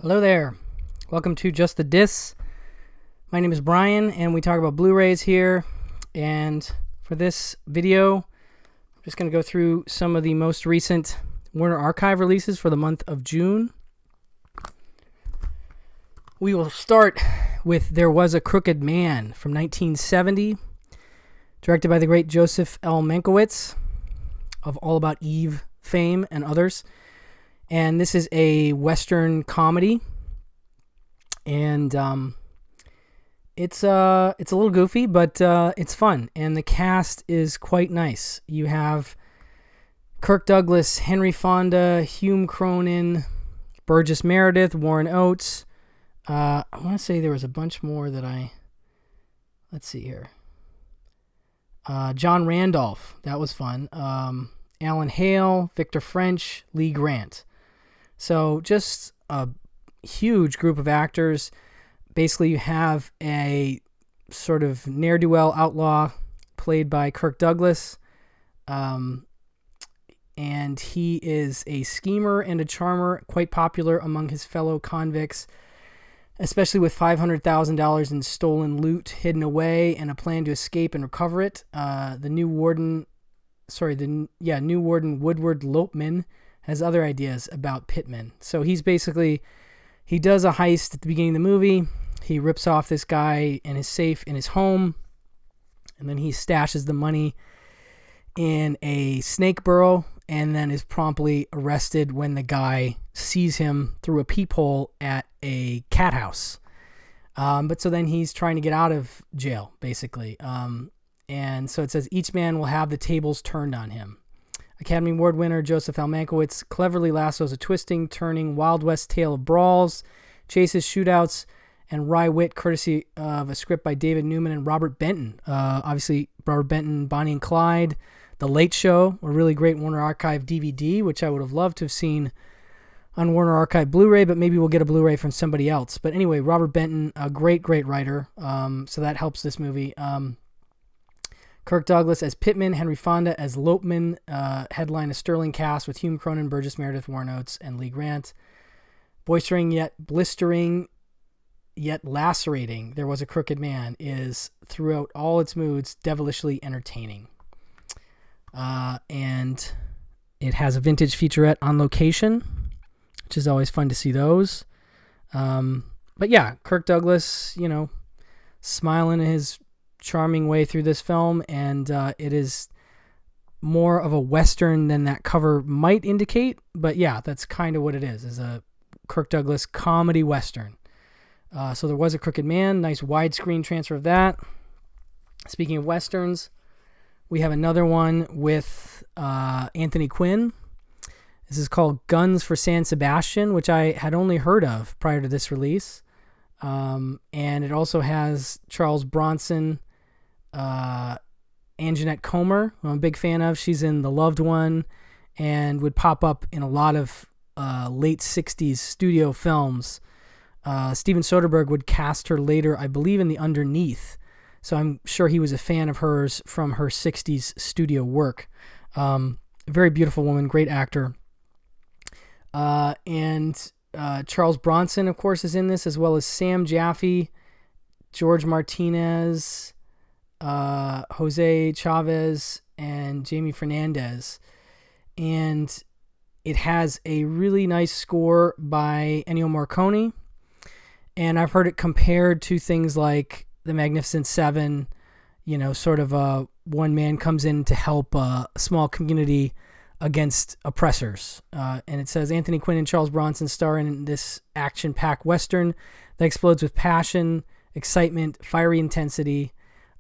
Hello there. Welcome to Just the Dis. My name is Brian, and we talk about Blu-rays here. And for this video, I'm just going to go through some of the most recent Warner Archive releases for the month of June. We will start with There Was a Crooked Man from 1970, directed by the great Joseph L. Mankiewicz of All About Eve fame and others. And this is a Western comedy, and it's a little goofy, but it's fun, and the cast is quite nice. You have Kirk Douglas, Henry Fonda, Hume Cronin, Burgess Meredith, Warren Oates. I want to say there was a bunch more that let's see here. John Randolph, that was fun. Alan Hale, Victor French, Lee Grant. So just a huge group of actors. Basically, you have a sort of ne'er-do-well outlaw played by Kirk Douglas. And he is a schemer and a charmer, quite popular among his fellow convicts, especially with $500,000 in stolen loot hidden away and a plan to escape and recover it. The new warden Woodward Lopeman has other ideas about Pittman. So he does a heist at the beginning of the movie. He rips off this guy in his safe in his home, and then he stashes the money in a snake burrow, and then is promptly arrested when the guy sees him through a peephole at a cat house. But so then he's trying to get out of jail, basically. And so it says, each man will have the tables turned on him. Academy Award winner Joseph L. Mankiewicz cleverly lassos a twisting, turning, Wild West tale of brawls, chases, shootouts, and wry wit courtesy of a script by David Newman and Robert Benton. Obviously, Robert Benton, Bonnie and Clyde, The Late Show, a really great Warner Archive DVD, which I would have loved to have seen on Warner Archive Blu-ray, but maybe we'll get a Blu-ray from somebody else. But anyway, Robert Benton, a great writer, so that helps this movie. Kirk Douglas as Pittman, Henry Fonda as Lopeman, headline a sterling cast with Hume Cronin, Burgess Meredith, Warren Oates, and Lee Grant. Boistering yet blistering yet lacerating, There Was a Crooked Man is, throughout all its moods, devilishly entertaining. And it has a vintage featurette on location, which is always fun to see those. But yeah, Kirk Douglas, smiling his charming way through this film, and it is more of a Western than that cover might indicate, but yeah, that's kind of what it is a Kirk Douglas comedy Western. So There Was a Crooked Man, nice widescreen transfer of that. Speaking of Westerns, we have another one with Anthony Quinn. This is called Guns for San Sebastian, which I had only heard of prior to this release. And it also has Charles Bronson, Anjanette Comer, who I'm a big fan of. She's in The Loved One and would pop up in a lot of late 60s studio films. Steven Soderbergh would cast her later, I believe, in The Underneath. So I'm sure he was a fan of hers from her 60s studio work. Very beautiful woman, great actor. And Charles Bronson, of course, is in this, as well as Sam Jaffe, George Martinez, Jose Chavez, and Jamie Fernandez. And it has a really nice score by Ennio Morricone. And I've heard it compared to things like The Magnificent Seven, sort of one man comes in to help a small community against oppressors. And it says, Anthony Quinn and Charles Bronson star in this action-packed Western that explodes with passion, excitement, fiery intensity.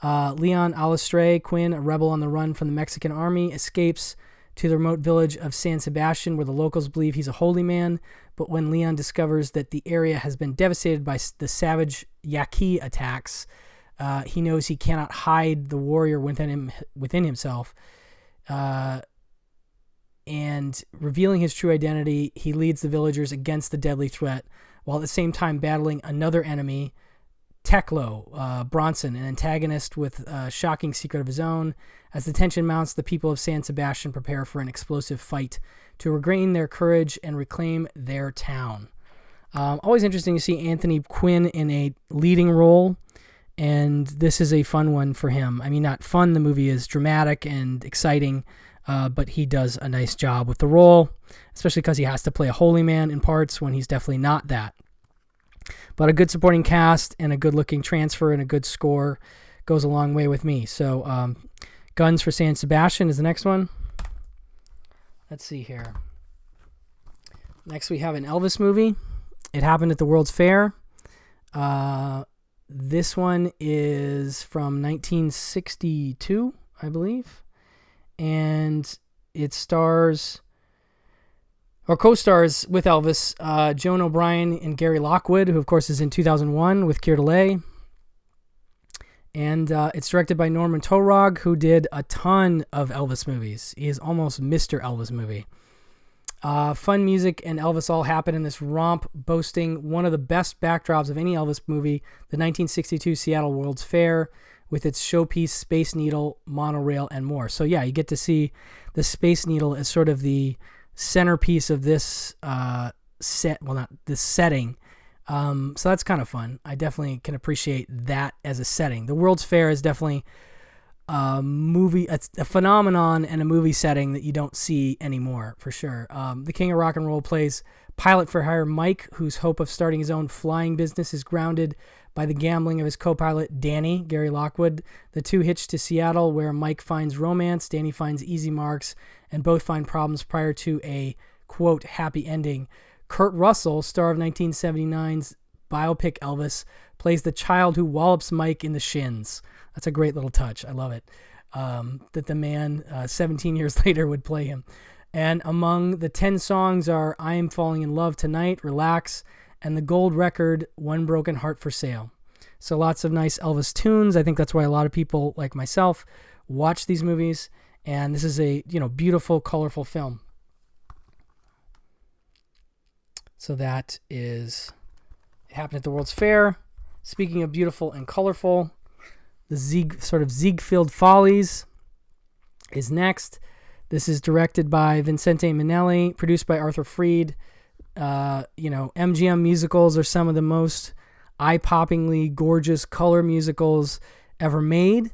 Leon Alestre Quinn, a rebel on the run from the Mexican army, escapes to the remote village of San Sebastian, where the locals believe he's a holy man. But when Leon discovers that the area has been devastated by the savage Yaqui attacks, he knows he cannot hide the warrior within himself. And revealing his true identity, he leads the villagers against the deadly threat, while at the same time battling another enemy, Teklo Bronson, an antagonist with a shocking secret of his own. As the tension mounts, the people of San Sebastian prepare for an explosive fight to regain their courage and reclaim their town. Always interesting to see Anthony Quinn in a leading role, and this is a fun one for him. I mean, not fun, the movie is dramatic and exciting, but he does a nice job with the role, especially because he has to play a holy man in parts when he's definitely not that. But a good supporting cast and a good-looking transfer and a good score goes a long way with me. So Guns for San Sebastian is the next one. Let's see here. Next we have an Elvis movie. It happened at the World's Fair. This one is from 1962, I believe. And it stars, or co-stars with Elvis, Joan O'Brien and Gary Lockwood, who of course is in 2001 with Keir Dullea. And it's directed by Norman Taurog, who did a ton of Elvis movies. He is almost Mr. Elvis movie. Fun music and Elvis all happen in this romp, boasting one of the best backdrops of any Elvis movie, the 1962 Seattle World's Fair, with its showpiece, Space Needle, monorail, and more. So yeah, you get to see the Space Needle as sort of the centerpiece of this this setting. So that's kind of fun. I definitely can appreciate that as a setting. The World's Fair is definitely a phenomenon and a movie setting that you don't see anymore, for sure. The King of Rock and Roll plays pilot for hire Mike, whose hope of starting his own flying business is grounded by the gambling of his co-pilot Danny, Gary Lockwood. The two hitch to Seattle, where Mike finds romance, Danny finds easy marks, and both find problems prior to a, quote, happy ending. Kurt Russell, star of 1979's biopic Elvis, plays the child who wallops Mike in the shins. That's a great little touch. I love it. That the man 17 years later would play him. And among the 10 songs are I Am Falling in Love Tonight, Relax, and the gold record, One Broken Heart for Sale. So lots of nice Elvis tunes. I think that's why a lot of people like myself watch these movies. And this is a beautiful, colorful film. So that is, it happened at the World's Fair. Speaking of beautiful and colorful, the Ziegfeld Follies is next. This is directed by Vincente Minnelli, produced by Arthur Freed. MGM musicals are some of the most eye-poppingly gorgeous color musicals ever made.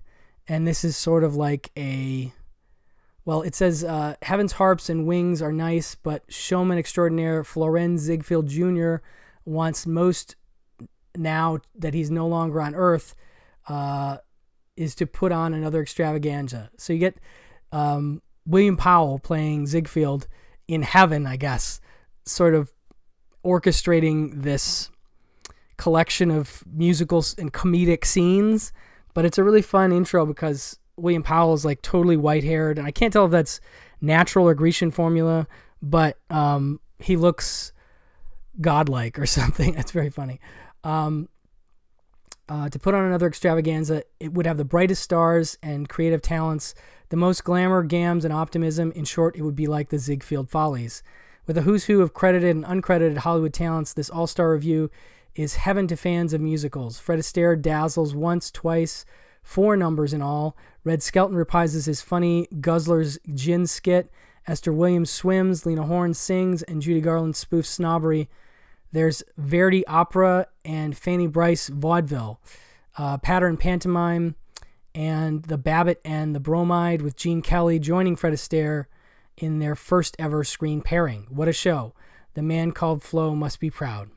And this is sort of like it says, Heaven's Harps and Wings are nice, but showman extraordinaire Florenz Ziegfeld Jr. wants most, now that he's no longer on Earth, is to put on another extravaganza. So you get William Powell playing Ziegfeld in heaven, I guess, sort of orchestrating this collection of musicals and comedic scenes. But it's a really fun intro because William Powell is like totally white-haired, and I can't tell if that's natural or Grecian formula, but he looks godlike or something. That's very funny. To put on another extravaganza, it would have the brightest stars and creative talents, the most glamour, gams, and optimism. In short, it would be like the Ziegfeld Follies. With a who's who of credited and uncredited Hollywood talents, this all-star review is heaven to fans of musicals. Fred Astaire dazzles once, twice, 4 numbers in all. Red Skelton reprises his funny Guzzler's gin skit. Esther Williams swims, Lena Horne sings, and Judy Garland spoofs snobbery. There's Verdi opera and Fanny Bryce vaudeville. Pattern pantomime, and the Babbitt and the Bromide with Gene Kelly joining Fred Astaire in their first ever screen pairing. What a show. The man called Flo must be proud.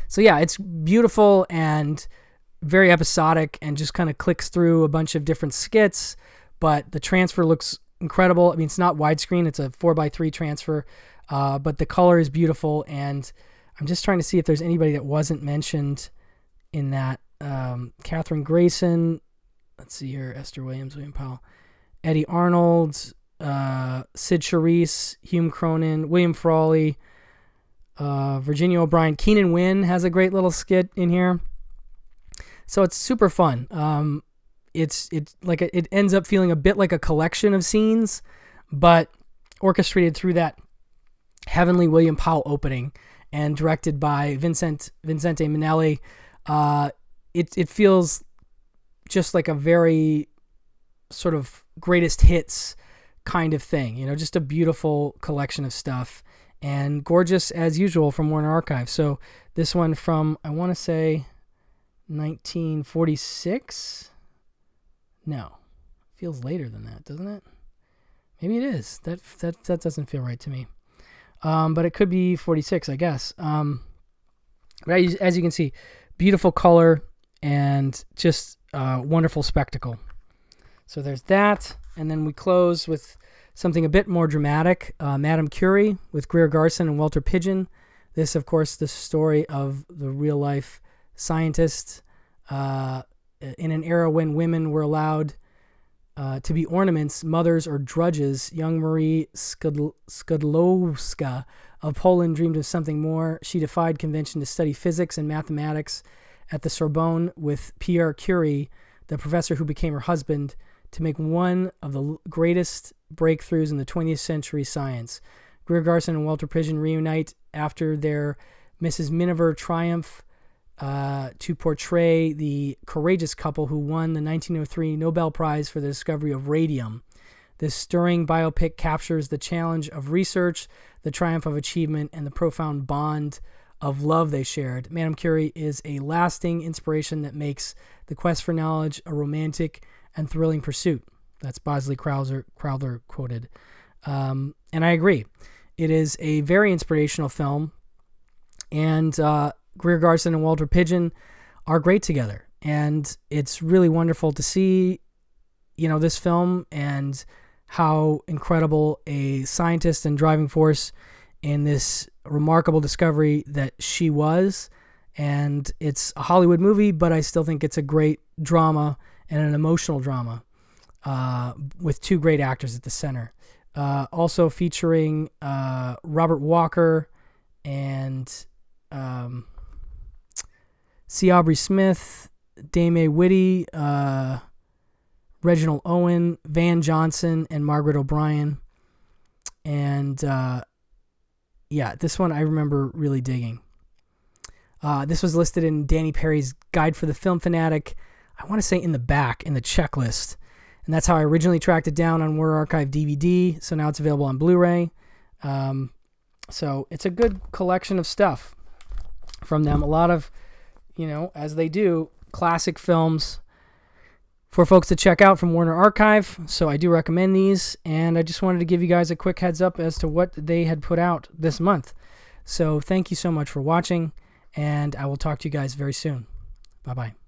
So yeah, it's beautiful and very episodic and just kind of clicks through a bunch of different skits, but the transfer looks incredible. I mean, it's not widescreen, it's a 4:3 transfer, but the color is beautiful, and I'm just trying to see if there's anybody that wasn't mentioned in that. Catherine Grayson, let's see here, Esther Williams, William Powell, Eddie Arnold, Sid Charisse, Hume Cronin, William Frawley, Virginia O'Brien. Keenan Wynn has a great little skit in here. So it's super fun. It's like it ends up feeling a bit like a collection of scenes, but orchestrated through that heavenly William Powell opening and directed by Vincente Minnelli. It feels just like a very sort of greatest hits kind of thing, just a beautiful collection of stuff. and gorgeous as usual from Warner Archive. So this one from, I want to say 1946? No. Feels later than that, doesn't it? Maybe it is. That doesn't feel right to me. But it could be 46, I guess. But as you can see, beautiful color and just wonderful spectacle. So there's that. And then we close with something a bit more dramatic. Madame Curie with Greer Garson and Walter Pidgeon. This, of course, the story of the real-life scientist in an era when women were allowed to be ornaments, mothers, or drudges. Young Marie Skłodowska of Poland dreamed of something more. She defied convention to study physics and mathematics at the Sorbonne with Pierre Curie, the professor who became her husband, to make one of the greatest breakthroughs in the 20th century science. Greer Garson and Walter Pidgeon reunite after their Mrs. Miniver triumph to portray the courageous couple who won the 1903 Nobel Prize for the discovery of radium. This stirring biopic captures the challenge of research, the triumph of achievement, and the profound bond of love they shared. Madame Curie is a lasting inspiration that makes the quest for knowledge a romantic and thrilling pursuit. That's Bosley Crowther quoted. And I agree. It is a very inspirational film, and Greer Garson and Walter Pidgeon are great together. And it's really wonderful to see, this film and how incredible a scientist and driving force in this remarkable discovery that she was. And it's a Hollywood movie, but I still think it's a great drama and an emotional drama with two great actors at the center. Also featuring Robert Walker and C. Aubrey Smith, Dame Whitty, Reginald Owen, Van Johnson, and Margaret O'Brien. And this one I remember really digging. This was listed in Danny Perry's Guide for the Film Fanatic, I want to say in the back, in the checklist. And that's how I originally tracked it down on Warner Archive DVD. So now it's available on Blu-ray. So it's a good collection of stuff from them. A lot of, as they do, classic films for folks to check out from Warner Archive. So I do recommend these. And I just wanted to give you guys a quick heads up as to what they had put out this month. So thank you so much for watching. And I will talk to you guys very soon. Bye-bye.